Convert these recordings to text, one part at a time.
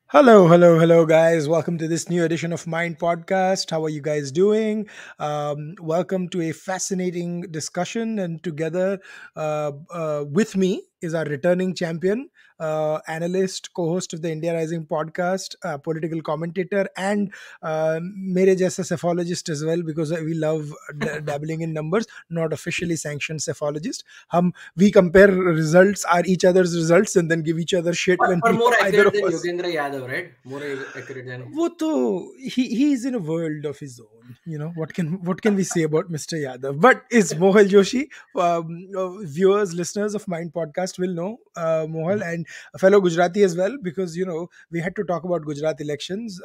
Hello, guys. Welcome to this new edition of Mind Podcast. How are you guys doing? Welcome to a fascinating discussion. And together with me is our returning champion, analyst, co host of the India Rising podcast, political commentator, and mere jaisa cephalogist as well, because we love dabbling in numbers, not officially sanctioned cephalogist. We compare results, are each other's results, and then give each other shit when But more either accurate of than us. Yogendra Yadav, right? More accurate than. वो तो he's in a world of his own. What can we say about Mr. Yadav? But is Mohal Joshi, viewers, listeners of Mind Podcast will know Mohal, Mhm, and a fellow Gujarati as well, because we had to talk about Gujarat elections.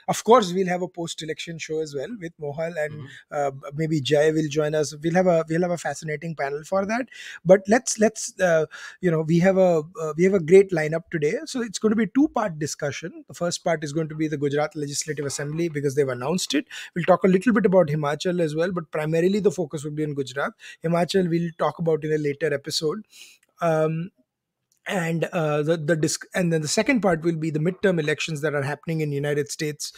Of course, we'll have a post-election show as well with Mohal, and mhm. maybe Jay will join us. We'll have a fascinating panel for that. But we have a great lineup today. So it's going to be two-part discussion. The first part is going to be the Gujarat Legislative Assembly, because they've announced it. We'll talk a little bit about Himachal as well, but primarily the focus will be on Gujarat. Himachal we'll talk about in a later episode. Um, and and then the second part will be the midterm elections that are happening in United States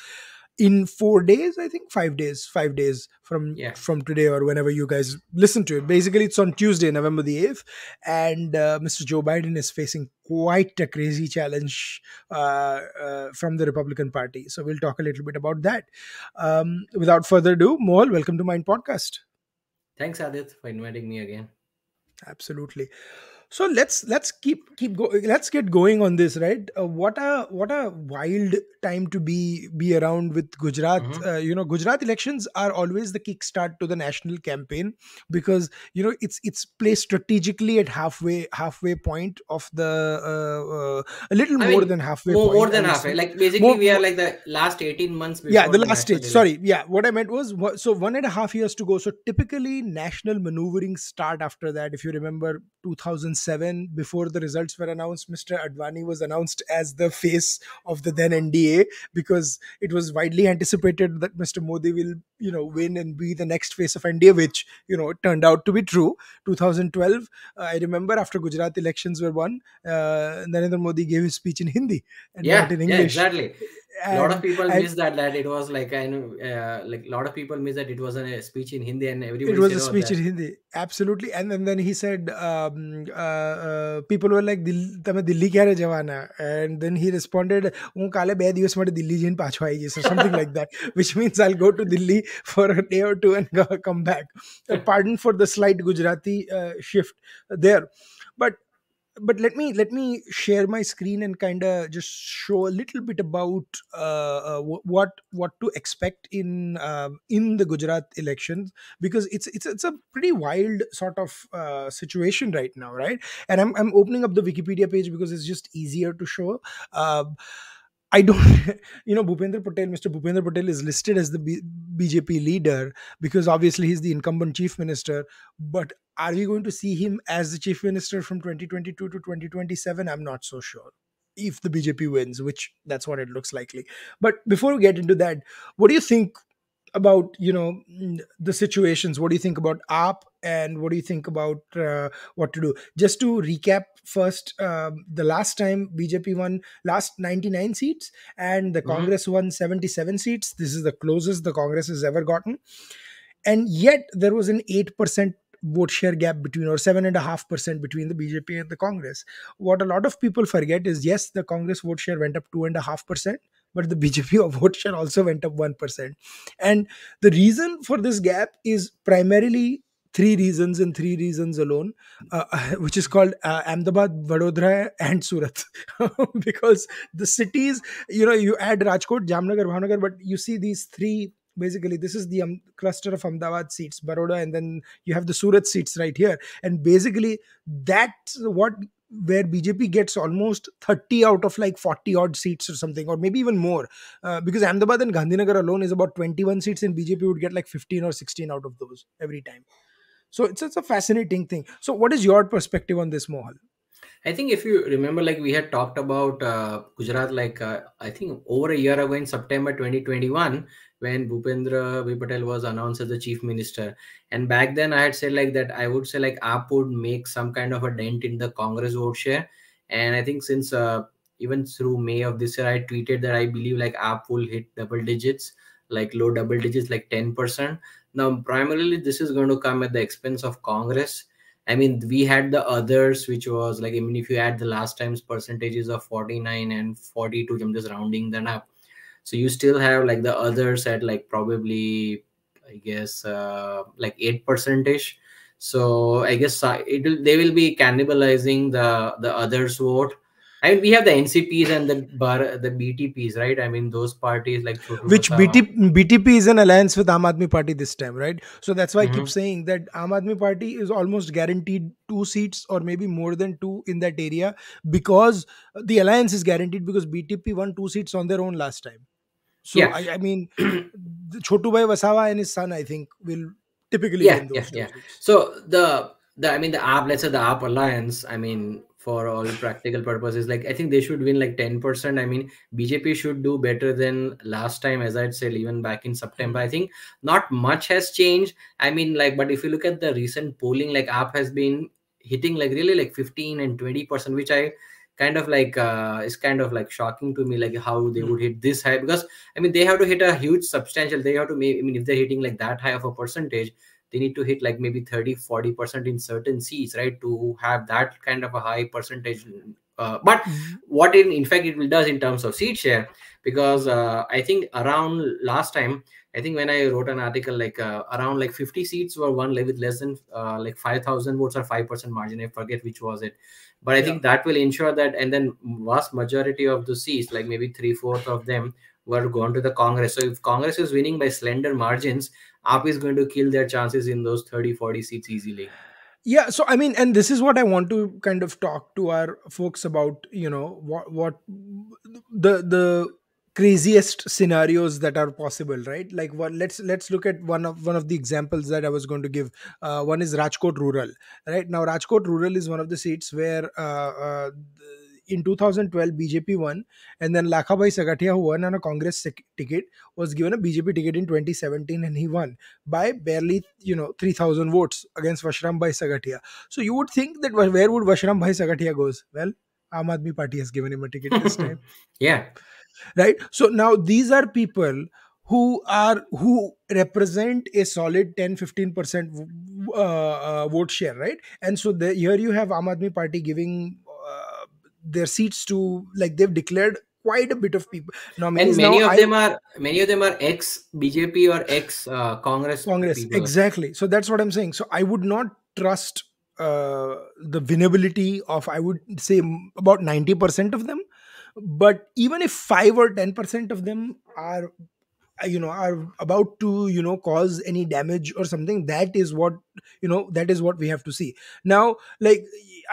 in 4 days. I think 5 days, 5 days from Yeah. today, or whenever you guys listen to it. Basically, it's on Tuesday, November the 8th, and Mr. Joe Biden is facing quite a crazy challenge from the Republican Party. So we'll talk a little bit about that. Without further ado, Mohal, welcome to Mind Podcast. Thanks, Adit, for inviting me again. Absolutely. So let's let's get going on this, right? What a wild time to be around with Gujarat. Mhm. Gujarat elections are always the kickstart to the national campaign, because it's placed strategically at halfway point of the a little I more mean, than halfway more point, I than would halfway. say. Like, basically, more, we are more like the last 18 months yeah, before the the last national stage. election. Sorry. Yeah, what I meant was, so 1.5 years to go. So typically, national maneuvering start after that. If you remember, 2007, before the results were announced, Mr. Advani was announced as the face of the then NDA, because it was widely anticipated that Mr. Modi will, win and be the next face of NDA, which turned out to be true. 2012, I remember, after Gujarat elections were won, Narendra Modi gave his speech in Hindi and not Yeah, in yeah, English, exactly. A lot of and people and miss that it was like like a lot of people miss that it was a speech in Hindi, and it everybody was said, a "Oh, speech that." in Hindi, absolutely. And then he said, people were like, તમે દિલ્હી ક્યારે જવાના? And then he responded, હું કાલે 2 દિવસ માટે દિલ્હી જઈને પાછો આવી જઈશ, or something like that, which means I'll go to Delhi for a day or two and come back. Pardon for the slight Gujarati shift there. But let me share my screen and kind of just show a little bit about what to expect in the Gujarat elections, because it's a pretty wild sort of situation right now, right? And I'm opening up the Wikipedia page because it's just easier to show. uh, I don't, Mr. Bhupendra Patel is listed as the BJP leader, because obviously he's the incumbent chief minister. But are we going to see him as the chief minister from 2022 to 2027? I'm not so sure. If the BJP wins, which that's what it looks likely. But before we get into that, what do you think about the situations? What do you think about AAP, and what do you think about what to do? Just to recap first, the last time BJP won last 99 seats, and the Mhm. Congress won 77 seats. This is the closest the Congress has ever gotten, and yet there was an 8% vote share gap between, or 7.5% between the BJP and the Congress. What a lot of people forget is, yes, the Congress vote share went up 2.5%, but the BJP vote share also went up 1%. And the reason for this gap is primarily three reasons, and three reasons alone, which is called Ahmedabad, Vadodara, and Surat. Because the cities, you add Rajkot, Jamnagar, Bhavnagar, but you see these three. Basically, this is the cluster of Ahmedabad seats, Baroda, and then you have the Surat seats right here. And basically, that's what where BJP gets almost 30 out of like 40 odd seats or something, or maybe even more. Because Ahmedabad and Gandhinagar alone is about 21 seats, and BJP would get like 15 or 16 out of those every time. So it's a fascinating thing. So, what is your perspective on this, Mohal? I think if you remember, like we had talked about Gujarat, like I think over a year ago in September 2021, when Bhupendra V. Patel was announced as the chief minister. And back then I had said like that I would say like AAP would make some kind of a dent in the Congress vote share. And I think since even through May of this year, I tweeted that I believe like app will hit double digits, like low double digits, like 10%. Now, primarily, this is going to come at the expense of Congress. I mean, we had the others, which was like, I mean, if you add the last time's percentages of 49 and 42, I'm just rounding them up. So you still have like the others at like probably, I guess, like 8% ish. So I guess they will be cannibalizing the others vote. I mean, we have the NCPs and the BTPs, right? I mean, those parties like Chotu Which Vasawa. BTP is an alliance with Aam Aadmi Party this time, right? So that's why I keep Hmm. saying that Aam Aadmi Party is almost guaranteed two seats or maybe more than two in that area, because the alliance is guaranteed because BTP won two seats on their own last time. So Yeah. I mean, Chotu Bhai Wasawa and his son, I think, will typically Yeah, win yeah, those two yeah. seats. So the I mean the app, let's say the app alliance, I mean, for all practical purposes, like I think they should win like 10%. I mean, BJP should do better than last time, as I'd said, even back in September. Hmm. I think not much has changed. I mean, like, but if you look at the recent polling, like app has been hitting like really like 15 and 20%, which I kind of like is kind of like shocking to me, like how they would Hmm. hit this high, because I mean they have to hit a huge substantial, they have to make, I mean, if they're hitting like that high of a percentage, they need to hit like maybe 30-40% in certain seats, right, to have that kind of a high percentage. But what in fact it will does in terms of seat share, because I think around last time, I think when I wrote an article, like around like 50 seats were won like with less than like 5,000 votes or 5% margin, I forget which was it. But I Yeah. think that will ensure that, and then vast majority of the seats, like maybe three-fourth of them, were gone to the Congress. So if Congress is winning by slender margins, AAP is going to kill their chances in those 30-40 seats easily. Yeah, so I mean, and this is what I want to kind of talk to our folks about, what the craziest scenarios that are possible, right? Like, what, let's look at one of the examples that I was going to give. One is Rajkot rural. Right now, Rajkot rural is one of the seats where in 2012 BJP won, and then Lakhabhai Sagatia, who won on a Congress ticket, was given a BJP ticket in 2017, and he won by barely 3,000 votes against Vashram Bhai Sagatia. So you would think that where would Vashram Bhai Sagatia goes? Well, Aam Aadmi Party has given him a ticket this time, Yeah. right? So now these are people who represent a solid 10-15% vote share, right? And so here you have Aam Aadmi Party giving their seats to, like, they've declared quite a bit of people And nominees. Now I many of them are ex BJP or ex Congress Congress, people. exactly. So that's what I'm saying. So I would not trust the winnability of, I would say, about 90% of them. But even if 5 or 10% of them are about to cause any damage or something, that is what we have to see. Now, like,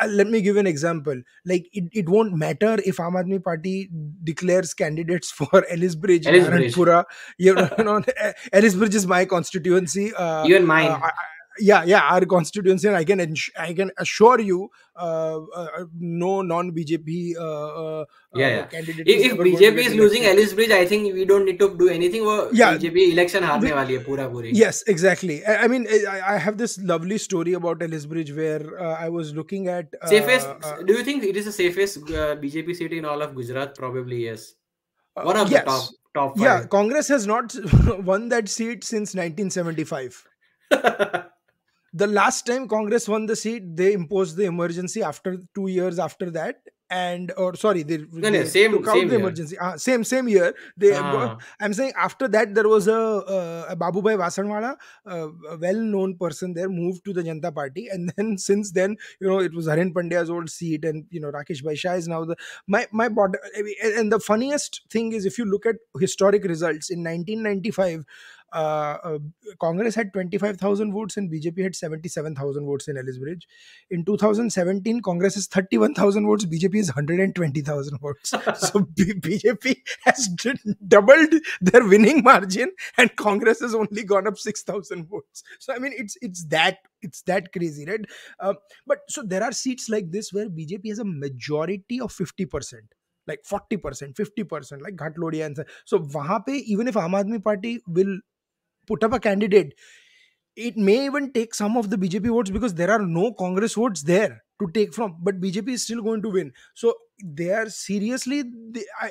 let me give an example. Like, it won't matter if Aam Aadmi Party declares candidates for Ellisbridge, Ellis Bridge. Narayanpura. Ellisbridge is my constituency. Even mine. Yeah, yeah, our constituency, and I can assure you, no non BJP Yeah, yeah. candidate is If ever going to BJP get is losing elected. Ellis Bridge, I think we don't need to do anything. वो Yeah, BJP election हारने we, वाली है पूरा पूरी. yes, exactly. I mean, I have this lovely story about Ellisbridge where I was looking at. Safest? Do you think it is the safest BJP seat in all of Gujarat? Probably yes. One of the Yes, top yeah, five. Congress has not won that seat since 1975. The last time Congress won the seat, they imposed the emergency after 2 years after that. And, or sorry, they No, no, they same took out same the year. emergency. Same year. Uh, I'm saying after that there was a Babu Bhai Vasanwala, a well-known person there, moved to the Janata Party, and then since then, it was Harin Pandya's old seat, and Rakesh Bhai Shah is now the my bot. I mean, and the funniest thing is, if you look at historic results in 1995, uh, uh, Congress had 25,000 votes and BJP had 77,000 votes in Ellisbridge. In 2017, Congress has 31,000 votes, BJP is 120,000 votes. So BJP has doubled their winning margin, and Congress has only gone up 6,000 votes. So I mean, it's that crazy, right? Uh, but so there are seats like this where BJP has a majority of 50%. Like 40%, 50%, like Ghatlodiya and so wahan pe, even if Aam Aadmi Party will put up a candidate, it may even take some of the BJP votes because there are no Congress votes there to take from, but BJP is still going to win. So they are seriously,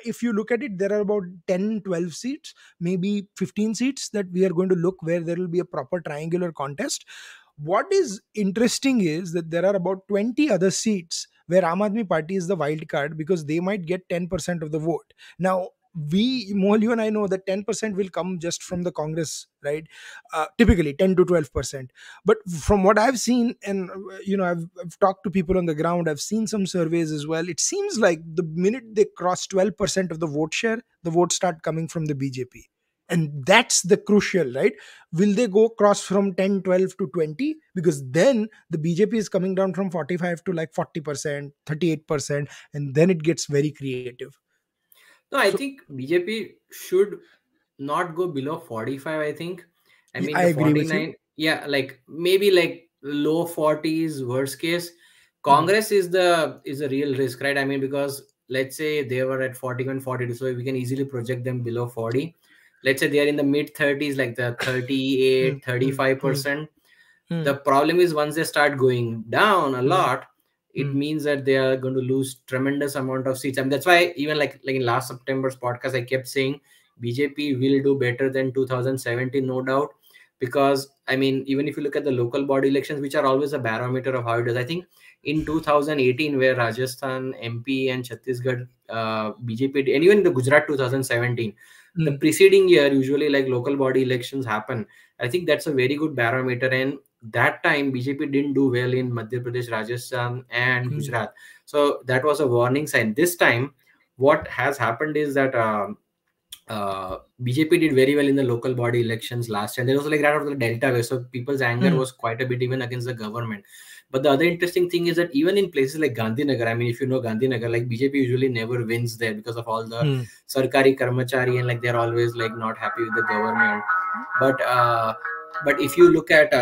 if you look at it, there are about 10, 12 seats, maybe 15 seats that we are going to look where there will be a proper triangular contest. What is interesting is that there are about 20 other seats where Aam Aadmi Party is the wild card, because they might get 10% of the vote. Now, Mohal, you and I know that 10% will come just from the Congress, right? Typically 10 to 12%. But from what I've seen, and I've talked to people on the ground, I've seen some surveys as well, it seems like the minute they cross 12% of the vote share, the votes start coming from the BJP. And that's the crucial, right? Will they go cross from 10, 12 to 20? Because then the BJP is coming down from 45 to like 40%, 38%, and then it gets very creative. No, I So think BJP should not go below 45. I think, I mean, I the agree with you. 49, yeah, like maybe like low 40s worst case. Mm, Congress is a real risk, right? I mean, because let's say they were at 41, 42, so we can easily project them below 40. Let's say they are in the mid 30s, like the mm, 38, mm, mm, 35%. The mm, problem is once they start going down a mm, lot, it mm, means that they are going to lose tremendous amount of seats. And that's why even like in last September's podcast, I kept saying BJP will do better than 2017, no doubt. Because I mean, even if you look at the local body elections, which are always a barometer of how it is, I think in 2018, where Rajasthan, MP, and Chhattisgarh BJP, and even the Gujarat 2017, the mm, preceding year, usually like local body elections happen. I think that's a very good barometer. And that time BJP didn't do well in Madhya Pradesh, Rajasthan, and mm, Gujarat. So that was a warning sign. This time, what has happened is that BJP did very well in the local body elections last year. There was like right out of the Delta wave, so people's anger mm, was quite a bit even against the government. But the other interesting thing is that even in places like Gandhinagar, I mean, if you know Gandhinagar, like BJP usually never wins there because of all the mm, sarkari karmachari, and like they're always like not happy with the government. But if you look at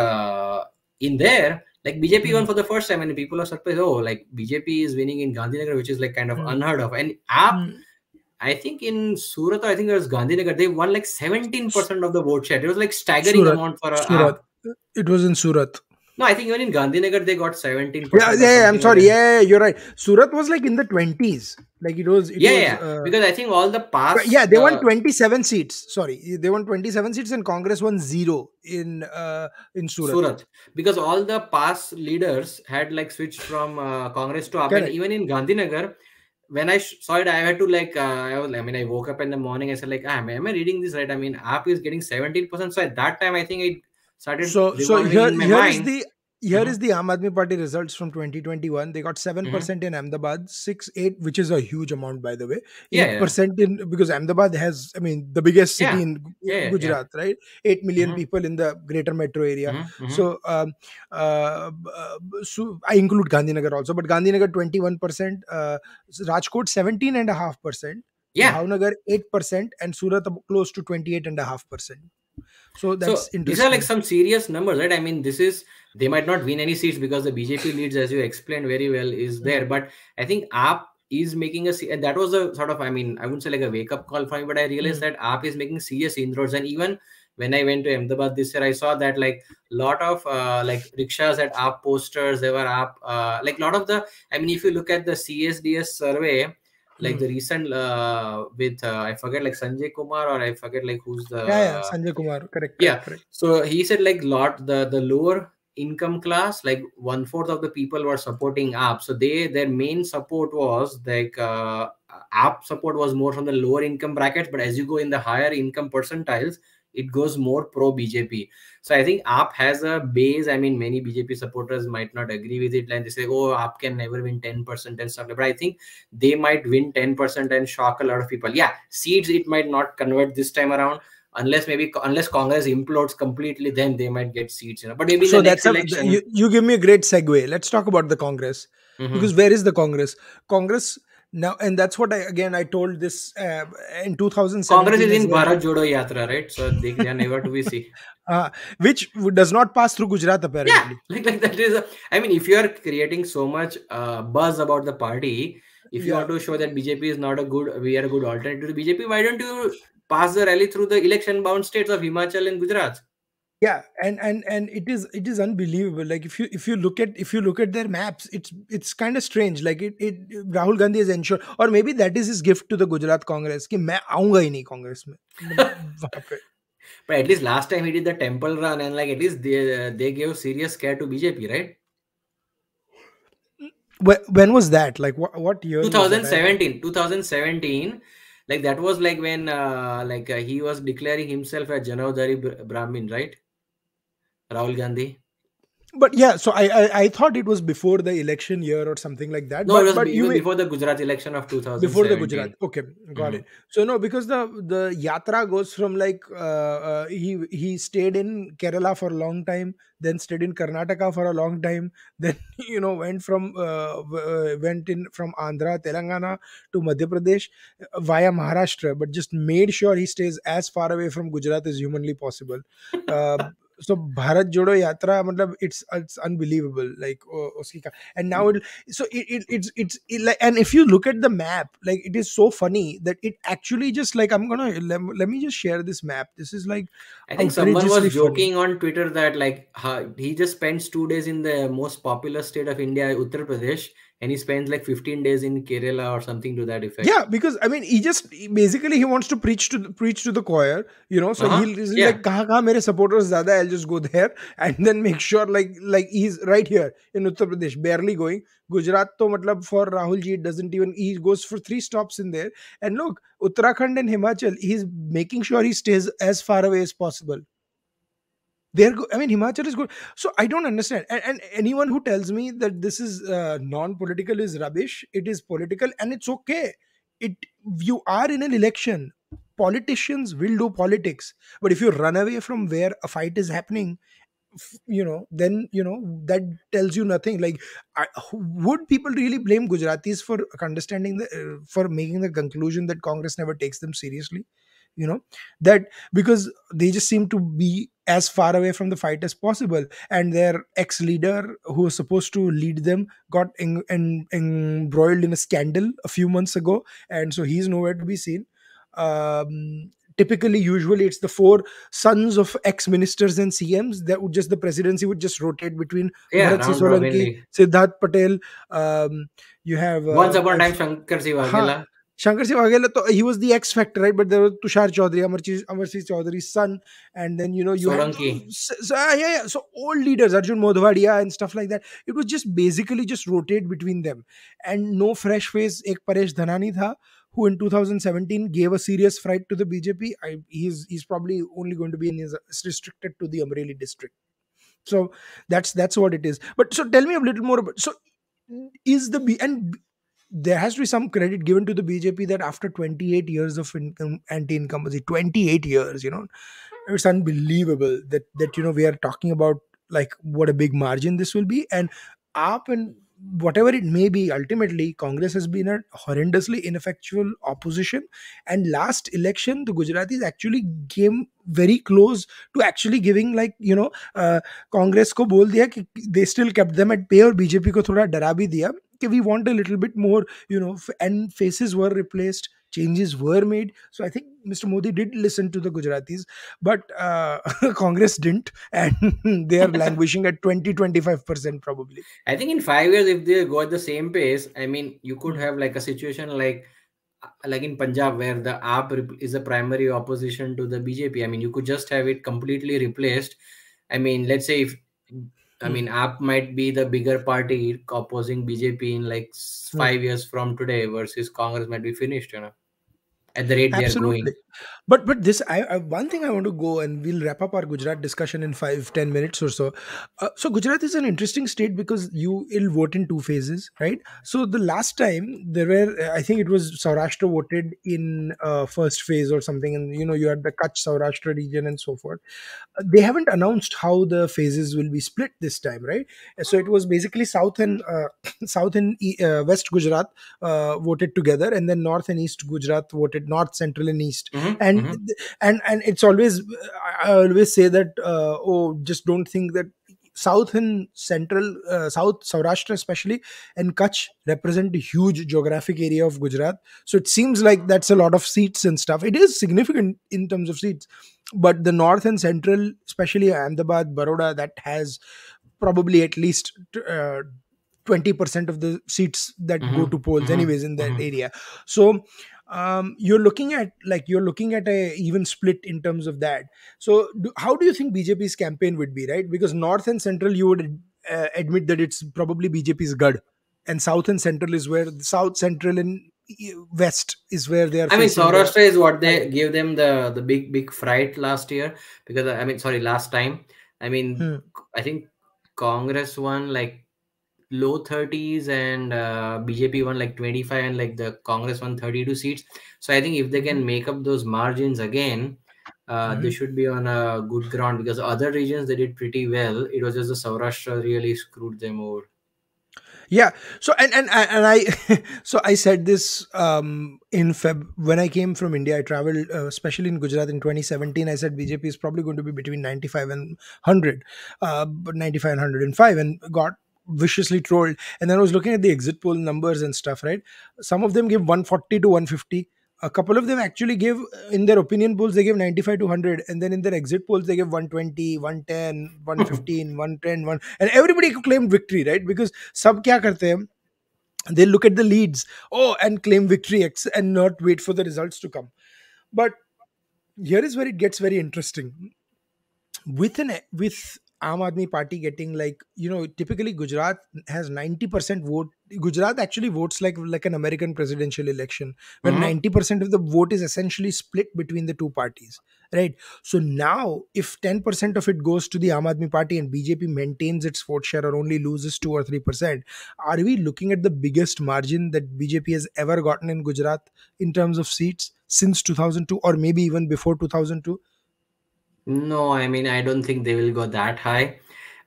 in there, like BJP won mm, for the first time, and people are surprised. Oh, like BJP is winning in Gandhinagar, which is like kind of mm, unheard of. And app, mm. I think in Surat, or I think it was Gandhinagar, they won like 17% of the vote share. It was like staggering Surat, amount for a Surat. app. It was in Surat. No, I think even in Gandhinagar they got Yeah, 17% or yeah, yeah, I'm something like sorry. that. Yeah, yeah, you're right. Surat was like in the 20s. Like it Yeah, was. yeah. Because I think all the Yeah, past they won 27 seats. Sorry, they won 27 seats, and Congress won zero in Surat. Surat, because all the past leaders had like switched from Congress to AAP, and Correct. even in Gandhinagar, when I saw it, I had to like I mean, I woke up in the morning. I said like, am I reading this right? I mean, AAP is getting 17%. So at that time, I think it started So revolving here in my here is mind. the here Hmm. is the Aam Aadmi Party results from 2021. They got Hmm. 7% in Ahmedabad, 6 8, which is a huge amount, by the way. Yeah, yeah, 8% in, because Ahmedabad has, I mean, the biggest city yeah, in yeah, yeah, yeah. Gujarat, right? 8 million Hmm. people in the greater metro area. Hmm. Hmm. So so I include Gandhinagar also, but Gandhinagar 21%, Rajkot 17.5%, Yeah. Bhavnagar 8%, and Surat close to 28.5%. So So that's these are like interesting. some serious numbers, right? I mean, this is, they might not win any seats because the BJP leads, as you explained very well, is there. Mm, But I think AAP is making and that was a sort of, I mean, I wouldn't say like a wake up call for me, but I realized mm. that AAP is making serious inroads. And even when I went to Ahmedabad this year, I saw that like lot of like rickshaws had AAP posters. There were AAP, like lot of the, I mean, if you look at the CSDS survey, like Hmm. the recent with I forget like Sanjay Kumar, or I forget like who's Yeah, yeah, the, Sanjay Kumar. Correct, yeah. correct, correct. So he said like lot the lower income class, like one fourth of the people were supporting app. So their main support was like app support was more from the lower income brackets, but as you go in the higher income percentiles, it goes more pro BJP. So I think app has a base. I mean, many BJP supporters might not agree with it, and they say, oh, app can never win 10% and stuff like that. But I think they might win 10% and shock a lot of people. Yeah, seats it might not convert this time around, unless Congress implodes completely, then they might get seats, but maybe in the So next that's election. you give me a great segue. Let's talk about the Congress, because Mhm. where is the Congress? Congress now, and that's what I told this in Congress 2017 is as in well, Bharat Jodo Yatra, right? So they are never to be seen. which does not pass through Gujarat Yeah, apparently. like that is. I mean, if you are creating so much buzz about the party, if you Yeah. want to show that BJP is not a good, we are a good alternative to BJP, why don't you pass the rally through the election bound states of Himachal and Gujarat? Yeah, and it is unbelievable. Like if you look at their maps, it's kind of strange. Like it Rahul Gandhi has ensured, or maybe that is his gift to the Gujarat Congress कि मैं आऊंगा ही नहीं कांग्रेस में, मतलब वहां पे. But at least last time he did the temple run, and like at least they gave serious scare to BJP, right? When was that? Like what year was that? 2017, 2017, like that was like when he was declaring himself a Janavdari Brahmin, right? Rahul Gandhi. But yeah, so I thought it was before the election year or something like that. No, it was But you even may, before the Gujarat election of before the Gujarat. 2017. Okay, got Hmm. it. So no, because the yatra goes from like he stayed in Kerala for a long time, then stayed in Karnataka for a long time, then went in from Andhra, Telangana to Madhya Pradesh via Maharashtra, but just made sure he stays as far away from Gujarat as humanly possible. Uh, so Bharat Jodo Yatra, matlab, it's unbelievable. Like and now like, and if you look at the map, like it is so funny that it actually just like let me just share this map. This is like I think someone outrageously was funny. joking on Twitter that like he just spends 2 days in the most populous state of India, Uttar Pradesh, and he spends like 15 days in Kerala or something to that effect. Yeah, because I mean, basically he wants to preach to the choir, So Uh-huh. he's like, Yeah. kaha mere supporters zyada, I'll just go there and then make sure like he's right here in Uttar Pradesh, barely going. Gujarat to matlab for Rahul ji, it doesn't even. He goes for 3 stops in there, and look, Uttarakhand and Himachal, he's making sure he stays as far away as possible. I mean, Himachal is good. So I don't understand. And anyone who tells me that this is non-political is rubbish. It is political, and it's okay. It You are in an election. Politicians will do politics, but if you run away from where a fight is happening, then that tells you nothing. Like, would people really blame Gujaratis for understanding for making the conclusion that Congress never takes them seriously? you know that because they just seem to be as far away from the fight as possible, and their ex-leader who was supposed to lead them got embroiled in a scandal a few months ago, and so he's nowhere to be seen. Typically, usually it's the four sons of ex-ministers and CMs that would just the presidency would just rotate between Yeah, Bharat Singh round Solanki, robinly. Siddharth Patel. You have Once upon a time, Shankar Ha, Sivagela, Shankar Singh Waghela, he was the X Factor, right? But there was Tushar Chaudhary, Amarjit Chaudhary's son, and then you had Solanki. yeah. So old leaders, Arjun Modhwadia and stuff like that. It was just basically just rotate between them, and no fresh face. Ek Paresh Dhanani tha, who in 2017 gave a serious fright to the BJP. He's probably only going to be in his restricted to the Amreli district. So that's what it is. But so tell me a little more about. So is the B and there has to be some credit given to the BJP that after 28 years of anti-incumbency, 28 years, it's unbelievable that we are talking about like what a big margin this will be. And up and whatever it may be, ultimately Congress has been a horrendously ineffectual opposition, and last election the Gujaratis actually came very close to actually giving like Congress को बोल दिया कि they still kept them at bay, और BJP को थोड़ा डरा भी दिया कि we want a little bit more, and faces were replaced, changes were made. So I think Mr. Modi did listen to the Gujaratis, but Congress didn't, and they are languishing at 20-25% probably. I think in 5 years, if they go at the same pace, I mean, you could Hmm. have like a situation like in Punjab where the AAP is a primary opposition to the BJP. I mean, you could just have it completely replaced. I mean, let's say if I Hmm. mean AAP might be the bigger party opposing BJP in like Hmm. 5 years from today versus Congress might be finished, at the rate they are Absolutely. going. But this I one thing I want to go, and we'll wrap up our Gujarat discussion in 5-10 minutes or so. So Gujarat is an interesting state because you will vote in two phases, right? So the last time there were, I think it was Saurashtra voted in first phase or something, and you had the Kutch Saurashtra region and so forth. They haven't announced how the phases will be split this time, right? So it was basically south and south and west Gujarat voted together, and then north and east Gujarat voted, north, central, and east. Mm-hmm, and mm-hmm. and it's always, I always say that, oh, just don't think that South and Central, South, Saurashtra especially, and Kutch represent a huge geographic area of Gujarat. So it seems like that's a lot of seats and stuff. It is significant in terms of seats, but the North and Central, especially Ahmedabad, Baroda, that has probably at least 20% of the seats that go Mm-hmm. to polls Mm-hmm. anyways in that Mm-hmm. area. So you're looking at a even split in terms of that. So how do you think BJP's campaign would be, right? Because North and Central, you would admit that it's probably BJP's gud, and South and Central is where South, Central, and West is where they are I mean, facing the Saurashtra is what fight. they gave them the big fright last year, because I mean, sorry, last time. I mean, Hmm. I think Congress won like low 30s, and BJP won like 25, and like the Congress won 32 seats. So I think if they Mhm. can make up those margins again, they Mhm. should be on a good ground, because other regions they did pretty well. It was just the Saurashtra really screwed them over. Yeah. So and I so I said this in Feb when I came from India. I traveled, especially in Gujarat in 2017. I said BJP is probably going to be between 95 and 100, but 95 and 105, and got viciously trolled. And then I was looking at the exit poll numbers and stuff. Right, some of them give 140 to 150. A couple of them actually give, in their opinion polls, they give 95 to 100, and then in their exit polls they give 120, 110, 115, 110, 1, and everybody claimed victory, right? Because सब क्या करते हैं, they look at the leads, oh, and claim victory and not wait for the results to come. But here is where it gets very interesting. With Aam Aadmi Party getting, like, typically Gujarat has 90% vote. Gujarat actually votes like an American presidential election, where Mm-hmm. 90% of the vote is essentially split between the two parties, right? So now, if 10% of it goes to the Aam Aadmi Party and BJP maintains its vote share or only loses 2 or 3%, are we looking at the biggest margin that BJP has ever gotten in Gujarat in terms of seats since 2002, or maybe even before 2002? No, I mean, I don't think they will go that high.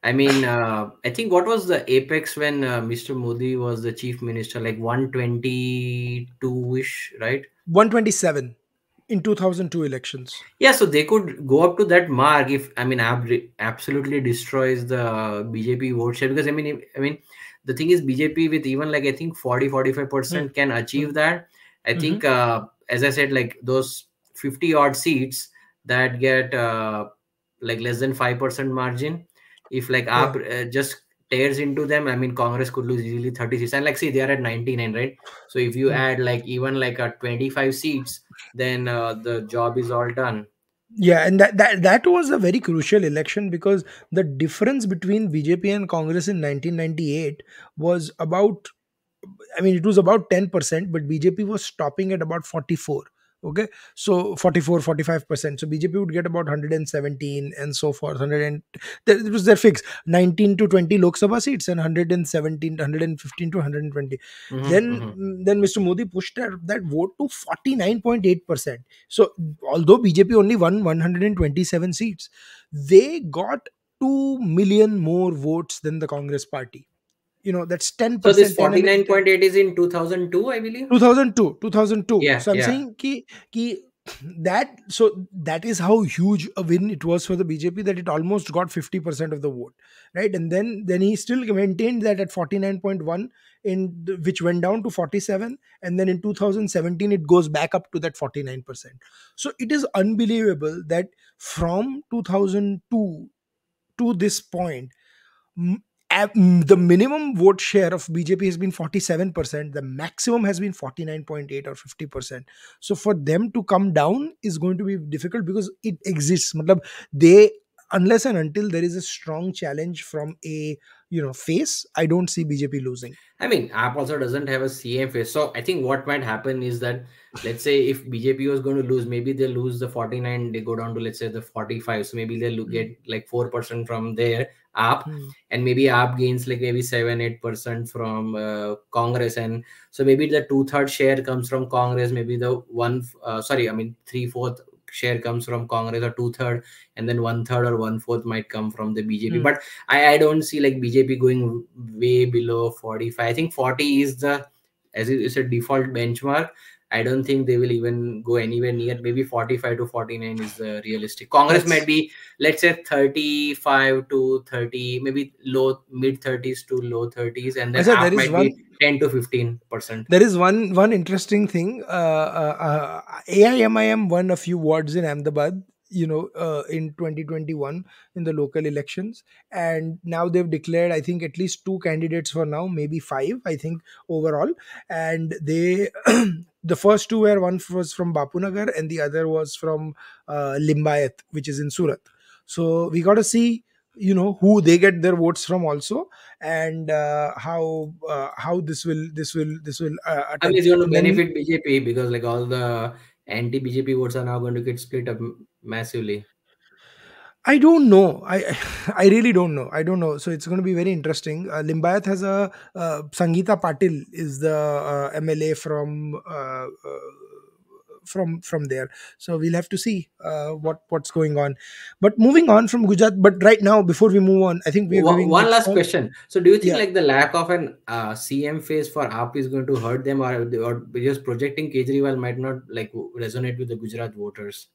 I mean, I think what was the apex when Mr. Modi was the chief minister, like 122-ish, right? 127 in 2002 elections. Yeah, so they could go up to that mark if, I mean, absolutely destroys the BJP vote share. Because I mean, the thing is, BJP with even like I think 40-45% Hmm. can Hmm. achieve that. I Hmm. think, as I said, like those 50 odd seats that get like less than 5% margin, if like Yeah. AAP just tears into them, I mean, Congress could lose easily 30 seats. And like, see, they are at 99, right? So if you Hmm. add like even like a 25 seats, then the job is all done. Yeah, and that was a very crucial election, because the difference between BJP and Congress in 1998 was about, I mean, it was about 10%, but BJP was stopping at about 44. Okay. So 44, 45%. So BJP would get about 117 and so forth. 100 and it was their fix, 19 to 20 Lok Sabha seats, and 117, 115 to 120. Mm-hmm, Then mm-hmm. then Mr. Modi pushed that vote to 49.8%. So although BJP only won 127 seats, they got 2 million more votes than the Congress party. That's So this 10%, 10 and 10. 49.8 is in 2002, I believe. 2002. Yeah, So I'm yeah. saying ki that is how huge a win it was for the BJP, that it almost got 50% of the vote, right? And then he still maintained that at 49.1, which went down to 47, and then in 2017 it goes back up to that 49%. So it is unbelievable that from 2002 to this point, m- the minimum vote share of BJP has been 47%. The maximum has been 49.8 or 50%. So for them to come down is going to be difficult, because it exists. Matlab, they, unless and until there is a strong challenge from a face, I don't see BJP losing. I mean, app also doesn't have a CM face. So I think what might happen is that, let's say if BJP was going to lose, maybe they lose the 49, they go down to, let's say, the 45. So maybe they'll Hmm. get like 4% from their app, Hmm. and maybe app gains like maybe 7-8% from Congress. And so maybe the two-third share comes from Congress, maybe the sorry, I mean, three-fourth share comes from Congress, or two-third, and then one-third or one-fourth might come from the BJP. Hmm. But I don't see like BJP going way below 45. I think 40 is the, as it is a default benchmark. I don't think they will even go anywhere near. Maybe 45 to 49 is realistic. Congress might That's be, let's say, 35 to 30, maybe low mid 30s to low 30s, and then Acha, AAP might be 10 to 15%. there is one interesting thing. AIMIM won a few wards in Ahmedabad, in 2021 in the local elections, and now they've declared, I think, at least two candidates for now, maybe five, I think, overall. And they, the first two were, one was from Bapunagar and the other was from Limbayat, which is in Surat. So we got to see, who they get their votes from also, and how this will I mean, attend. it's going to And then benefit BJP because like all the anti BJP votes are now going to get split up massively. I don't know. I really don't know. I don't know. So it's going to be very interesting. Limbayat has a Sangeeta Patil is the MLA from there. So we'll have to see what's going on. But moving on from Gujarat. But right now, before we move on, I think we are giving One the last first. question. So, do you think Yeah. like the lack of an CM face for AAP is going to hurt them, or because projecting Kejriwal might not like resonate with the Gujarat voters?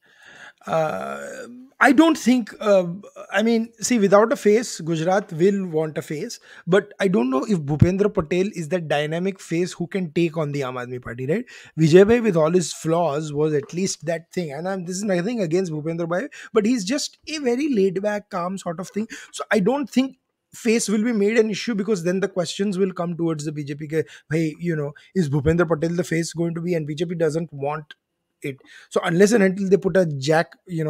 uh, I don't think. I mean, see, without a face, Gujarat will want a face, but I don't know if Bhupendra Patel is that dynamic face who can take on the Aam Aadmi Party, right? Vijay Bhai, with all his flaws, was at least that thing. And this is nothing against Bhupendra Bhai, but he's just a very laid back, calm sort of thing. So I don't think face will be made an issue, because then the questions will come towards the BJP. Hey, is Bhupendra Patel the face going to be? And BJP doesn't want it. So unless and until they put a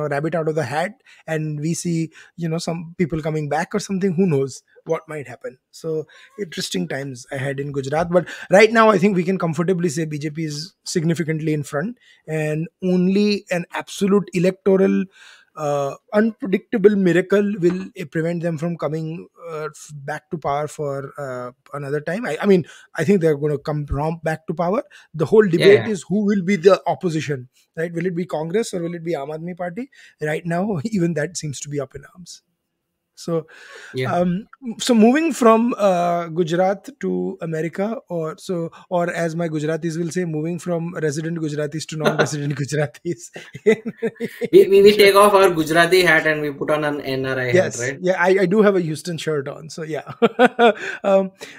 rabbit out of the hat, and we see some people coming back or something, who knows what might happen. So interesting times ahead in Gujarat, but right now I think we can comfortably say BJP is significantly in front, and only an absolute electoral unpredictable miracle will prevent them from coming back to power for another time. I mean, I think they're going to come romp back to power. The whole Yeah, debate yeah, is who will be the opposition, right? Will it be Congress or will it be Aam Aadmi Party? Right now, even that seems to be up in arms. So, yeah. um, so moving from Gujarat to America, or as my Gujaratis will say, moving from resident Gujaratis to non-resident Gujaratis. We in take off our Gujarati hat and we put on an NRI hat, Yes, right? yeah, I do have a Houston shirt on, so yeah.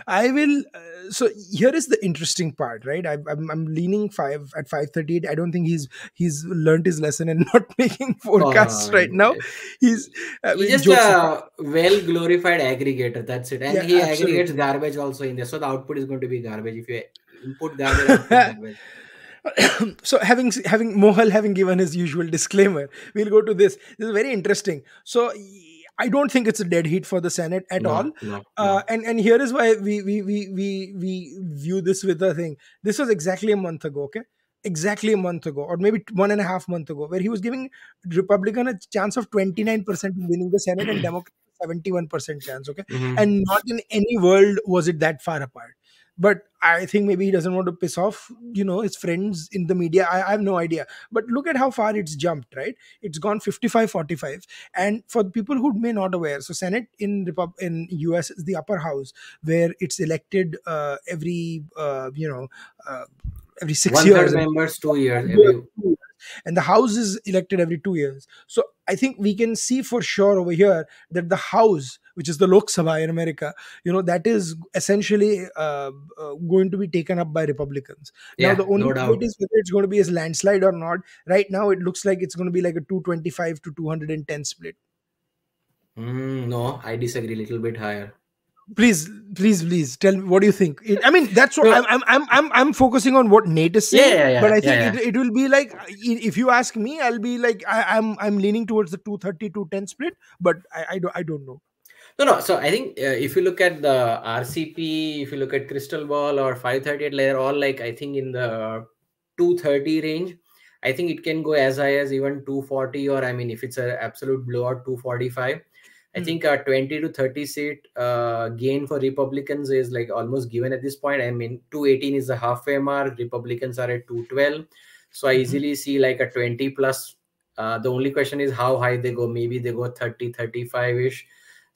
I will. So here is the interesting part, right? I'm leaning 5 at 5:38. I don't think he's learned his lesson and not making Oh forecasts no, right now. He's, I he's mean, just jokes apart. a well glorified aggregator. That's it, and Yeah, he aggregates absolutely. garbage also in there. So the output is going to be garbage. If you input garbage, output garbage. So having Mohal having given his usual disclaimer, we'll go to this. This is very interesting. So I don't think it's a dead heat for the Senate at all. No, no, no. And here is why we view this with the thing. This was exactly a month ago, okay? Exactly a month ago, or maybe 1.5 months ago, where he was giving Republican a chance of 29% of winning the Senate and Democrat 71% chance, okay? Hmm. And not in any world was it that far apart. But I think maybe he doesn't want to piss off his friends in the media. I have no idea, but look at how far it's jumped, right? It's gone 55-45. And for the people who may not aware, so Senate in US is the upper house, where it's elected uh, every six One third years and members, 2 years every. and the house is elected every 2 years. So I think we can see for sure over here that the house, which is the Lok Sabha in America, that is essentially going to be taken up by Republicans. Now Yeah, the only no debate doubt. is whether it's going to be a landslide or not. Right now it looks like it's going to be like a 225 to 210 split. No, I disagree. A little bit higher. Please tell me, what do you think? I mean, that's what So I'm focusing on what Nate is yeah, saying, yeah, but yeah, I yeah, think yeah. it will be like, if you ask me, I'll be like, I'm leaning towards the 230 to 10 split, but I don't know. No, no. So I think if you look at the RCP, if you look at Crystal Ball or 538, they're all like I think in the 230 range. I think it can go as high as even 240, or I mean, if it's an absolute blowout, 245. I Hmm. think a 20 to 30 seat gain for Republicans is like almost given at this point. I mean, 218 is the halfway mark. Republicans are at 212. So I Mhm. easily see like a 20 plus. The only question is how high they go. Maybe they go 30, 35 ish.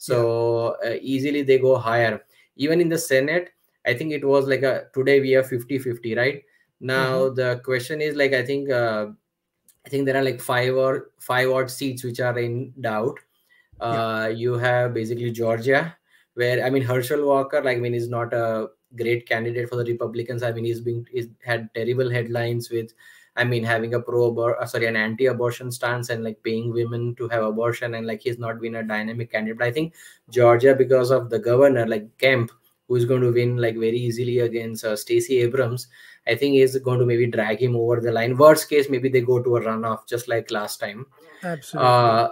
Yeah. So easily they go higher. Even in the Senate, I think it was like a today we have 50-50, right? Hmm. Now the question is like, I think there are like five odd seats which are in doubt. Yeah, You have basically Georgia, where I mean Herschel Walker, like I mean, is not a great candidate for the Republicans. I mean, he's had terrible headlines with, I mean, having a sorry, an anti-abortion stance and like paying women to have abortion, and like he's not been a dynamic candidate. But I think Georgia, because of the governor like Kemp, who is going to win like very easily against Stacey Abrams, I think is going to maybe drag him over the line. Worst case, maybe they go to a runoff just like last time. absolutely. uh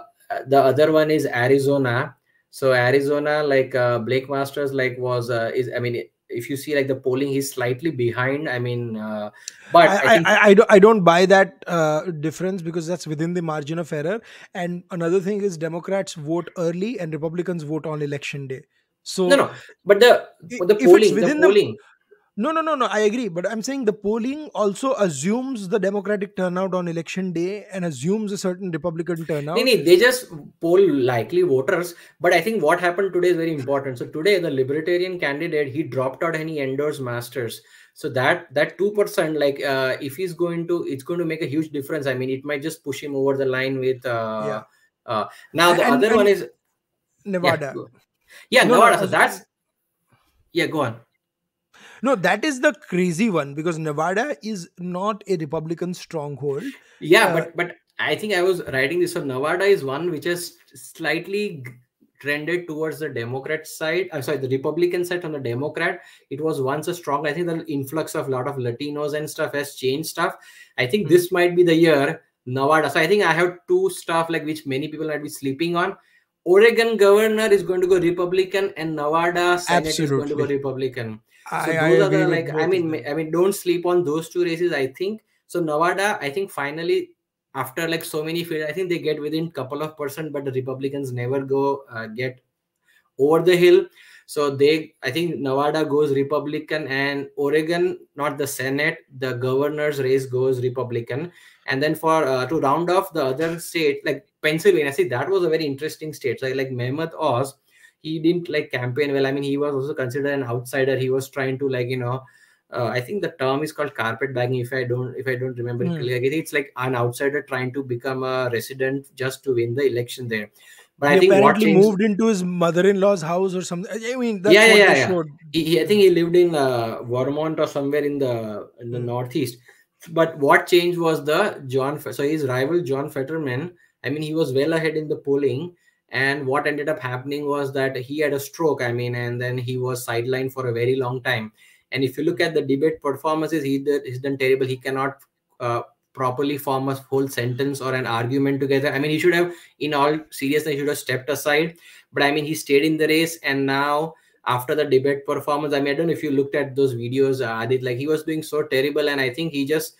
the other one is Arizona. So Arizona, like Blake Masters, like was is I mean, if you see like the polling, he's slightly behind. I mean, but I think I don't buy that difference, because that's within the margin of error. And another thing is, Democrats vote early and Republicans vote on election day. no, So no. But the if it's the within the, polling. no, I agree, but I'm saying the polling also assumes the Democratic turnout on election day and assumes a certain Republican No, turnout. no, they just poll likely voters. But I think what happened today is very important. So today, the Libertarian candidate, he dropped out and he endorsed Masters. So that 2%, like if he's going to, it's going to make a huge difference. I mean, it might just push him over the line with. Yeah, Uh, Now the other one and is, yeah, Nevada. yeah, No, no, Nevada. So that's, yeah, go on. no, that is the crazy one, because Nevada is not a Republican stronghold. Yeah, Uh, but I think I was writing this. So Nevada is one which has slightly trended towards the Democrat side. I'm sorry, the Republican side on the Democrat. It was once a strong. I think the influx of a lot of Latinos and stuff has changed stuff. I think hmm, this might be the year Nevada. So I think I have two stuff like which many people might be sleeping on. Oregon governor is going to go Republican, and Nevada Senate is going to go absolutely. Republican. So I those are agree the with like, both of them. I mean, don't sleep on those two races. I think so. Nevada, I think finally, after like so many fields, I think they get within couple of percent, but the Republicans never go get over the hill. So they, I think Nevada goes Republican, and Oregon, not the Senate, the governor's race goes Republican. And then for to round off the other state, like Pennsylvania, see that was a very interesting state. So like Mehmet Oz, he didn't like campaign well. I mean, he was also considered an outsider. He was trying to like, I think the term is called carpet bagging. If I don't remember it Hmm. clearly, I think it's like an outsider trying to become a resident just to win the election there. But He I think what apparently changed. moved into his mother-in-law's house or something. I mean, Yeah, that's yeah, what yeah, they yeah. showed. I think Hmm. he lived in Vermont or somewhere in the Hmm. northeast. But what changed was the so his rival John Fetterman. I mean, he was well ahead in the polling, and what ended up happening was that he had a stroke. I mean, and then he was sidelined for a very long time. And if you look at the debate performances, he's done terrible. He cannot uh, properly form a whole sentence or an argument together. I mean, he should have, in all seriousness, he should have stepped aside. But I mean, he stayed in the race, and now after the debate performance, I mean, I don't know if you looked at those videos, Adit, like he was doing so terrible, and I think he just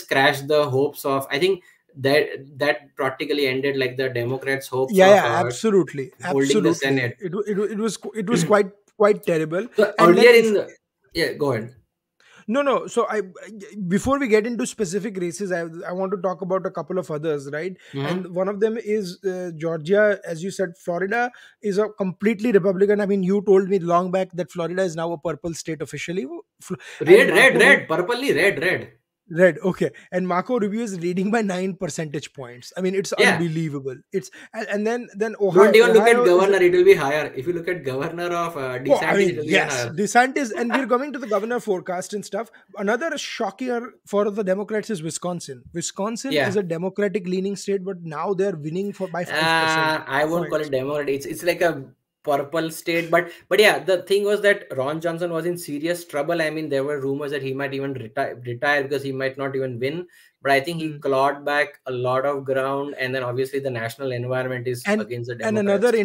crashed the hopes of, I think that practically ended like the Democrats' hopes Yeah, of yeah, absolutely, holding the absolutely. Senate. It was quite terrible. So And earlier then in if the, yeah, go ahead. no, no. So before we get into specific races, I want to talk about a couple of others, right? Mhm. And one of them is Georgia, as you said. Florida is a completely Republican. I mean, you told me long back that Florida is now a purple state officially. And Red, purplely red. Red, okay. And Marco Rubio is leading by 9 percentage points. I mean, it's Yeah, unbelievable. It's and then don't even look at Ohio is, governor; it will be higher. If you look at governor of oh, I DeSantis, mean, it will be even yes, higher. DeSantis, and we're coming to the governor forecast and stuff. Another shocker for the Democrats is Wisconsin. Wisconsin is Yeah. a Democratic leaning state, but now they're winning for by 5% I won't call it points. Democrat. It's like a purple state, but yeah, the thing was that Ron Johnson was in serious trouble. I mean, there were rumors that he might even retire because he might not even win. But I think he Hmm. clawed back a lot of ground, and then obviously the national environment is and against the and Democrats. another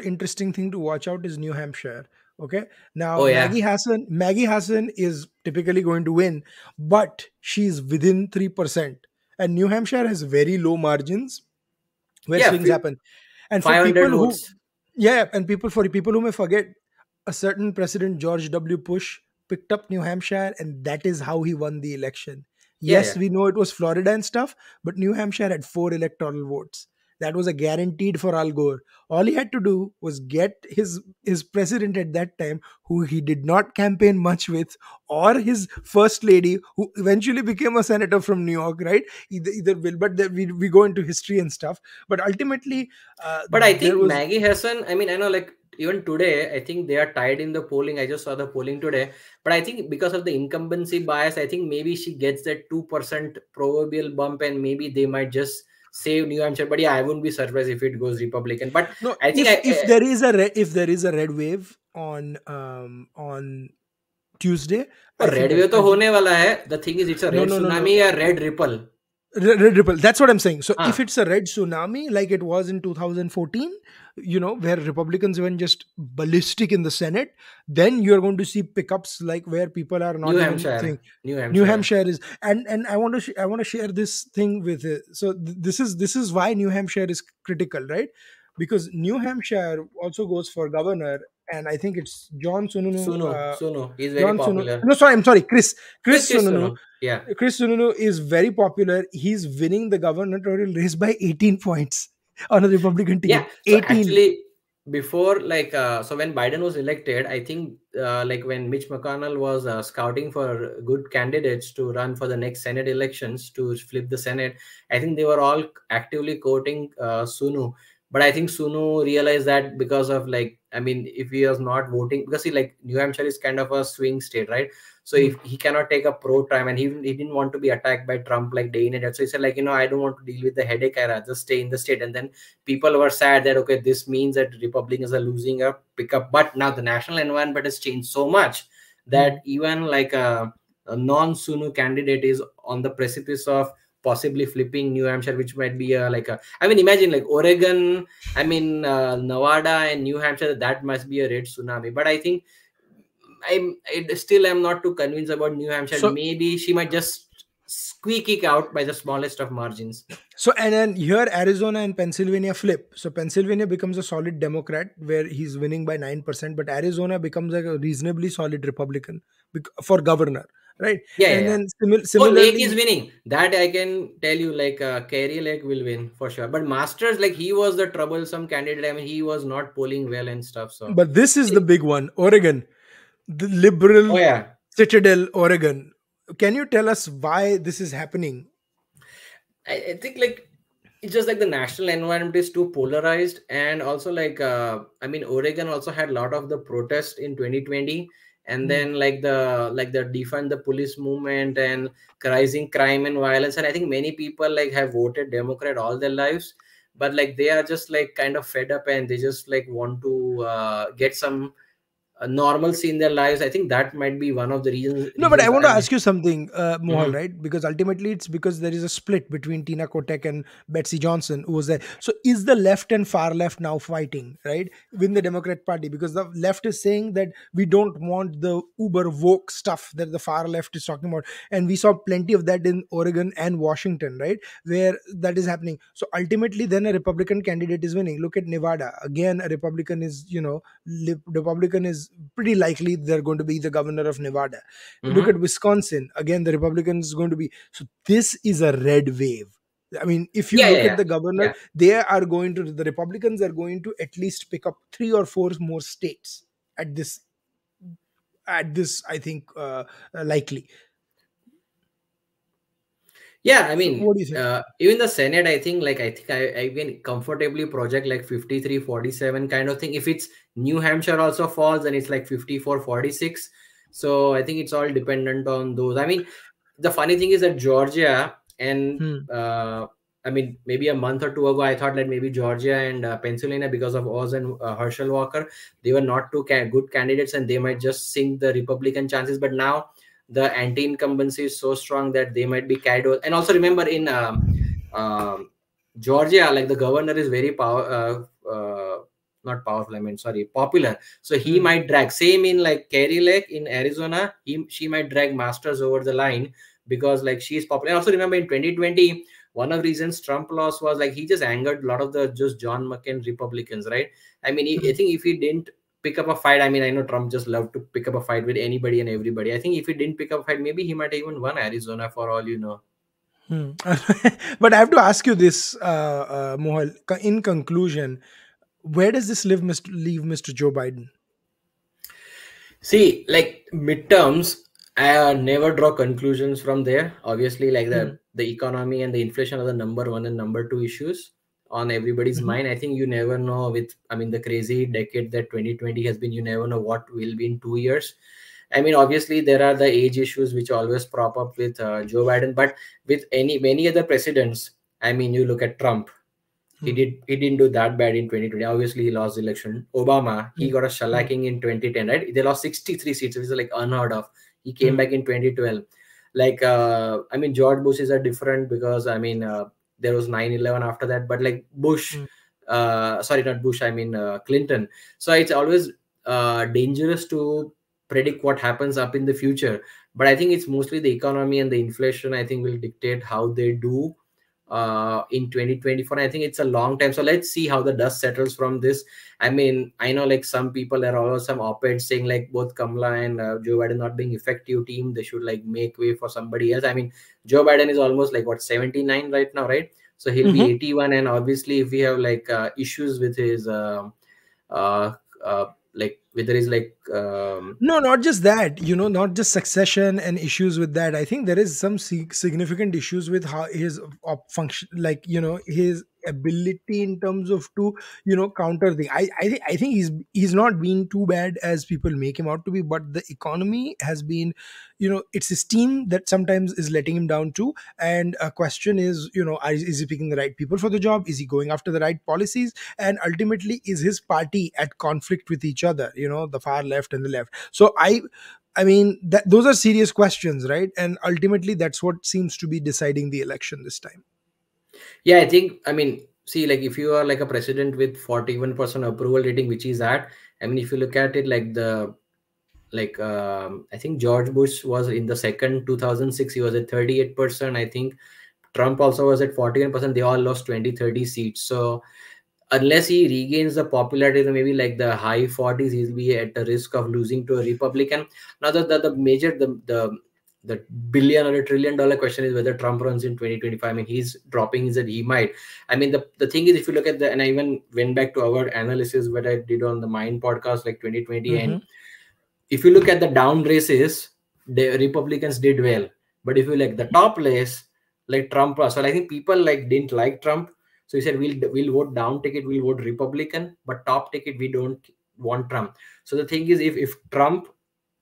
interesting thing to watch out is New Hampshire. Okay, now Oh yeah, Maggie Hassan is typically going to win, but she's within 3%, and New Hampshire has very low margins where yeah, swings happen. And for people 500 who, votes. yeah, and for people who may forget, a certain President George W. Bush picked up New Hampshire, and that is how he won the election. Yeah, Yes, yeah. we know it was Florida and stuff, but New Hampshire had four electoral votes. That was a guaranteed for Al Gore. All he had to do was get his president at that time, who he did not campaign much with, or his first lady, who eventually became a senator from New York, right? Either will, but we go into history and stuff. But ultimately, But I there think was Maggie Hassan, I mean, I know like even today, I think they are tied in the polling. I just saw the polling today. But I think because of the incumbency bias, I think maybe she gets that 2% proverbial bump and maybe they might just save New Hampshire. But yeah, I wouldn't be surprised if it goes Republican. But no. I think If there is a if there is a red wave on Tuesday, oh, I think red wave तो I think होने वाला है. The thing is, it's a no, red no, no, no. tsunami or red ripple. Red ripple. That's what I'm saying. So if Ah, it's a red tsunami like it was in 2014, where Republicans went just ballistic in the Senate, then you're going to see pickups like where people are New not even saying Hampshire, New New Hampshire. Hampshire is, and I want to share this thing with so this is why New Hampshire is critical, right? Because New Hampshire also goes for governor, and I think it's John Sununu. Sunu, he's very John Sununu. popular. No, sorry, I'm sorry, Chris, Chris Chris Sununu. Sunu, yeah. Chris Sununu is very popular. He's winning the gubernatorial race by 18 points on a Republican Yeah, ticket. so 18. actually, before like so when Biden was elected, I think like when Mitch McConnell was scouting for good candidates to run for the next Senate elections to flip the Senate, I think they were all actively courting Sunu. But I think Sunu realized that because of like, I mean, if he was not voting, because he like New Hampshire is kind of a swing state, right? So Hmm. if he cannot take a pro time and he didn't want to be attacked by Trump like day in and day out. So he said like, I don't want to deal with the headache. I rather stay in the state. And then people were sad that okay, this means that Republicans are losing a pickup. But now the national environment has changed so much Hmm. that even like a non-Sunu candidate is on the precipice of possibly flipping New Hampshire, which might be like a, I mean, imagine like Oregon, I mean, Nevada and New Hampshire, that must be a red tsunami. But I think I still am not too convinced about New Hampshire. So Maybe she might just squeak it out by the smallest of margins. and then here Arizona and Pennsylvania flip. So Pennsylvania becomes a solid Democrat where he's winning by 9%, but Arizona becomes like a reasonably solid Republican for governor, right? Yeah, yeah, And yeah. then Oh, Lake is similarly, winning. That I can tell you, like Kerry Lake will win for sure. But Masters, like he was the troublesome candidate. I mean, he was not polling well and stuff. So, but this is the big one, Oregon, the liberal oh yeah, citadel, Oregon. Can you tell us why this is happening? I think like it's just like the national environment is too polarized, and also like I mean, Oregon also had a lot of the protest in 2020, and Hmm. then like the defund the police movement and rising crime and violence, and I think many people like have voted Democrat all their lives, but like they are just like kind of fed up and they just like want to get some normalcy in their lives. I think that might be one of the No, but I reasons. want I to mean, ask you something, Mohal, mhm. right? Because ultimately it's because there is a split between Tina Kotek and Betsy Johnson, who was there. So is the left and far left now fighting, right? Within the Democrat Party? Because the left is saying that we don't want the uber woke stuff that the far left is talking about. And we saw plenty of that in Oregon and Washington, right? Where that is happening. So ultimately, then a Republican candidate is winning. Look at Nevada. Again, a Republican is, Republican is pretty likely they're going to be the governor of Nevada. Look at Mhm. Wisconsin. Again, the Republicans is going to be. So this is a red wave. I mean, if you Yeah, yeah, look at yeah, the governor, yeah. the Republicans are going to at least pick up three or four more states at this, I think, likely. Yeah, I So mean, what do you think? even the Senate, I think I can comfortably project like 53-47 kind of thing. If it's New Hampshire also falls, then it's like 54-46. So I think it's all dependent on those. I mean, the funny thing is that Georgia and Hmm. I mean, maybe a month or two ago, I thought that maybe Georgia and Pennsylvania, because of Oz and Herschel Walker, they were not two good candidates and they might just sink the Republican chances. But now the anti-incumbency is so strong that they might be carried over. And also remember in um, Georgia, like the governor is very not powerful. I mean, sorry, popular. So he Hmm. might drag. Same in like Kerry Lake in Arizona, she might drag Masters over the line because like she's popular. And also remember in 2020, one of the reasons Trump lost was like he just angered a lot of the just John McCain Republicans, right? I mean, I Hmm. think if he didn't pick up a fight. I mean, I know Trump just loved to pick up a fight with anybody and everybody. I think if he didn't pick up a fight, maybe he might have even won Arizona for all you know. Hmm. But I have to ask you this, Mohal. In conclusion, where does this leave Mr. Joe Biden? See, like midterms, I never draw conclusions from there. Obviously, like Hmm. the economy and the inflation are the number one and number two issues on everybody's Mhm. mind. I think you never know with, I mean, the crazy decade that 2020 has been, you never know what will be in 2 years. I mean, obviously there are the age issues which always prop up with Joe Biden, but with any many other presidents, I mean, you look at Trump. Hmm. He didn't do that bad in 2020. Obviously, he lost the election. Obama, he Hmm. got a Hmm. shellacking in 2010, right? They lost 63 seats, which is like unheard of. He came Hmm. back in 2012. Like, I mean, George Bush is a different because, I mean, there was 9/11 after that, but like Bush, Hmm. sorry, not Bush, I mean, Clinton. So it's always dangerous to predict what happens up in the future. But I think it's mostly the economy and the inflation, I think, will dictate how they do in 2024. I think it's a long time, so let's see how the dust settles from this. I mean, I know like some people, there are also some op-eds saying like both Kamala and Joe Biden not being effective team, they should like make way for somebody else. I mean, Joe Biden is almost like what, 79 right now, right? So he'll be Mhm. 81, and obviously if we have like issues with his uh, like whether he's like No, not just that, not just succession and issues with that. I think there is some significant issues with how his function, like, his ability in terms of to, counter the. I think he's not been too bad as people make him out to be, but the economy has been, it's his team that sometimes is letting him down too. And a question is, is he picking the right people for the job? Is he going after the right policies? And ultimately, is his party at conflict with each other, the far left and the left? So I mean that those are serious questions, right? And ultimately that's what seems to be deciding the election this time. yeah, I think, I mean, see, like if you are like a president with 41% approval rating, which is that, I mean, if you look at it like the like I think George Bush was in the second 2006, he was at 38%. I think Trump also was at 41%. They all lost 20-30 seats. So unless he regains the popularity, then maybe like the high 40s, he'll be at the risk of losing to a Republican. Now the major the billion or a trillion dollar question is whether Trump runs in 2025. I mean, he's dropping is that he might. I mean, the thing is, if you look at the, and I even went back to our analysis what I did on the Mind podcast like 2020, and Hmm. if you look at the down races, the Republicans did well. But if you like the top race, like Trump, so I think people like didn't like Trump. So he said we'll vote down ticket, we'll vote Republican, but top ticket we don't want Trump. So the thing is, if Trump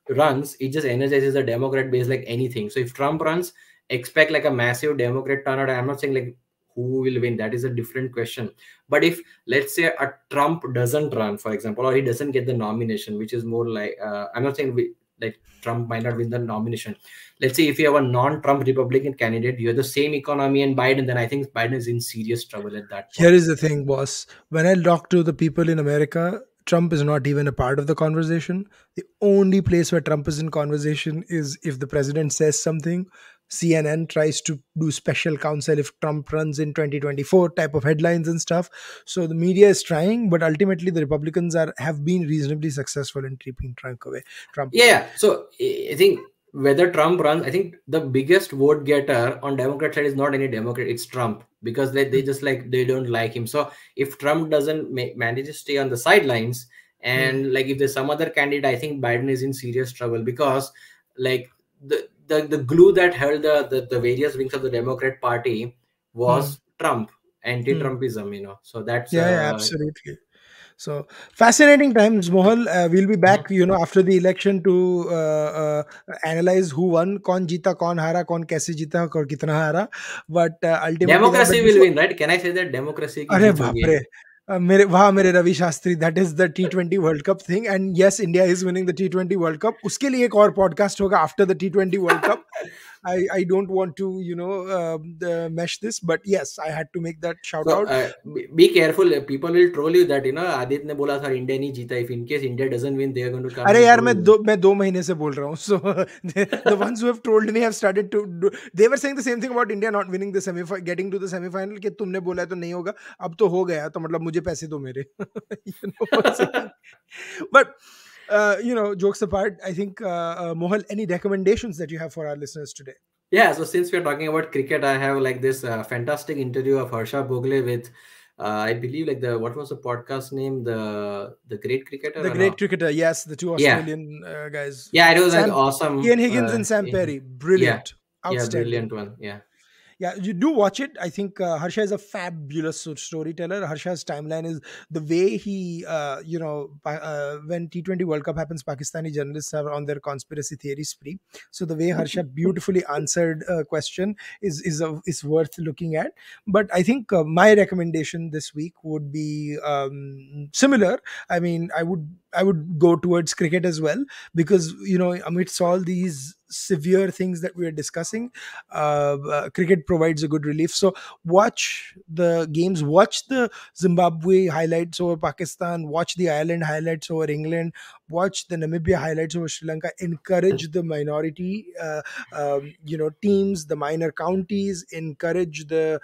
runs, it just energizes the Democrat base like anything. So if Trump runs, expect like a massive Democrat turnout. I'm not saying like who will win. That is a different question. But if let's say a Trump doesn't run, for example, or he doesn't get the nomination, which is more like I'm not saying like Trump might not win the nomination. Let's say if you have a non-Trump Republican candidate, you have the same economy and Biden, then I think Biden is in serious trouble at that Here point. is the thing, boss. When I talk to the people in America, Trump is not even a part of the conversation. The only place where Trump is in conversation is if the president says something. CNN tries to do special counsel if Trump runs in 2024 type of headlines and stuff. So the media is trying, but ultimately the Republicans have been reasonably successful in keeping Trump away. Yeah. So I think whether Trump runs, I think the biggest vote getter on Democrat side is not any Democrat, it's Trump because they Hmm. just like they don't like him. So if Trump doesn't manage to stay on the sidelines, Hmm. and like if there's some other candidate, I think Biden is in serious trouble because like the glue that held the various wings of the Democrat Party Hmm. was Trump, Hmm. anti-Trumpism, you know. So that's Yeah, absolutely. So fascinating times, Mohal. We'll be back, Mhm. after the election to analyze who won, कौन जीता, कौन हारा, कौन कैसे जीता, और कितना हारा. But ultimately that. Democracy But will before, win, right? Can I say that democracy की अरे जीत बाप होगी? रे, मेरे Ravi Shastri, that is the T20 World Cup thing, and yes, India is winning the T20 World Cup. उसके लिए एक और पॉडकास्ट होगा after the T20 World Cup. I don't want to mesh this, but yes, I had to make that So shout out. be careful. People will troll you that Adit ने बोला था India नहीं जीता. If in case India doesn't win, they are going to come अरे and यार, troll you. मैं 2 महीने से बोल रहा हूँ. So the ones who have told me have started to they were saying the same thing about India not winning the semi getting to the semi-final, कि तुमने बोला है तो नहीं होगा, अब तो हो गया तो मतलब मुझे पैसे दो मेरे. You know what I'm saying? But Jokes apart, I think, Mohal, any recommendations that you have for our listeners today? Yeah, so since we're talking about cricket, I have like this fantastic interview of Harsha Bogle with, I believe like the what was the podcast name, the great cricketer The or great no? cricketer, yes, the two Yeah, Australian guys, yeah, it was like Sam, awesome. Ian Higgins and Sam Perry, Yeah, brilliant, yeah, outstanding. brilliant one. Yeah. Yeah, you do watch it. I think Harsha is a fabulous storyteller. Harsha's timeline is the way he, when T20 World Cup happens, Pakistani journalists are on their conspiracy theory spree. So the way Harsha beautifully answered a question is worth looking at. But I think my recommendation this week would be similar. I mean, I would go towards cricket as well, because amidst all these severe things that we are discussing, cricket provides a good relief. So watch the games, watch the Zimbabwe highlights over Pakistan, watch the Ireland highlights over England, watch the Namibia highlights over Sri Lanka. Encourage the minority, teams, the minor counties. Encourage the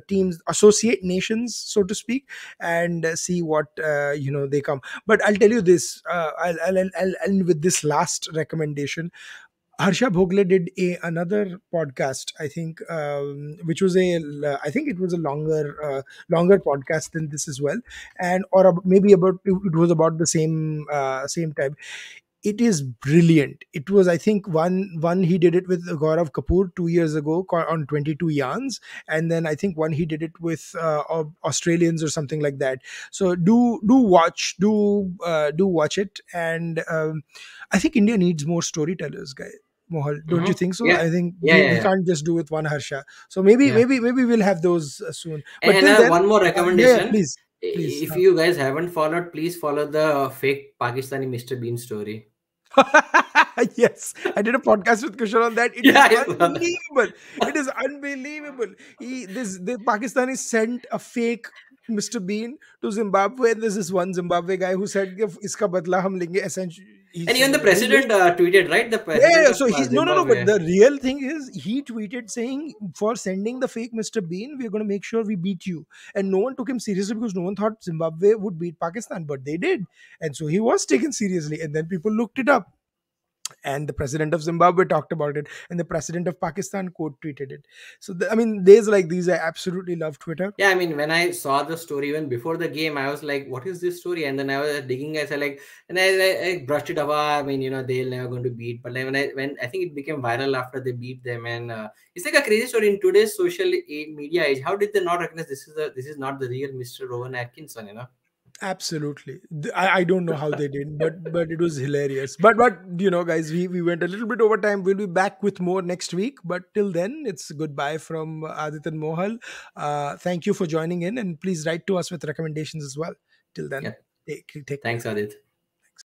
teams, associate nations, so to speak, and see what they come. But I'll tell you this. I'll end with this last recommendation. Harsha Bhogle did another podcast, I think, which was I think it was a longer podcast than this as well, and or maybe about it was about the same time. It is brilliant. It was, I think, one he did it with Gaurav Kapoor 2 years ago on 22 yarns, and then I think one he did it with Australians or something like that. So do watch it, and I think India needs more storytellers, guy. Mohal, don't you think so? Yeah, I think yeah, we yeah, yeah, can't just do with one Harsha. So maybe yeah. maybe we'll have those soon. But And till then, one more yeah, recommendation. please, please. If you guys haven't followed, please follow the fake Pakistani Mr. Bean story. Yes, I did a podcast with Kushal on that. It is Yeah, I saw that. unbelievable. It is unbelievable. The Pakistani sent a fake Mr. Bean to Zimbabwe, and there's this one Zimbabwe guy who said, "If iska badla hum lenge." Essentially, he And even said the in very English. president tweeted, right? The Yeah, yeah, president yeah. of So no. But Zimbabwe. the real thing is, he tweeted saying, "For sending the fake Mr. Bean, we're going to make sure we beat you." And no one took him seriously because no one thought Zimbabwe would beat Pakistan, but they did, and so he was taken seriously. And then people looked it up, and the president of Zimbabwe talked about it, and the president of Pakistan quote tweeted it. So I mean, days like these, I absolutely love Twitter. Yeah, I mean, when I saw the story even before the game, I was like, "What is this story?" And then I was digging. I said, like, and I brushed it off. I mean, they're never going to beat. But like when I think it became viral after they beat them, and it's like a crazy story in today's media age. How did they not recognize this is not the real Mr. Rowan Atkinson? Absolutely. I don't know how they did, but it was hilarious. But guys, we went a little bit over time. We'll be back with more next week. But till then, it's goodbye from Adit and Mohal. Thank you for joining in, and please write to us with recommendations as well. Till then, Yeah. take care. Thanks, Adit.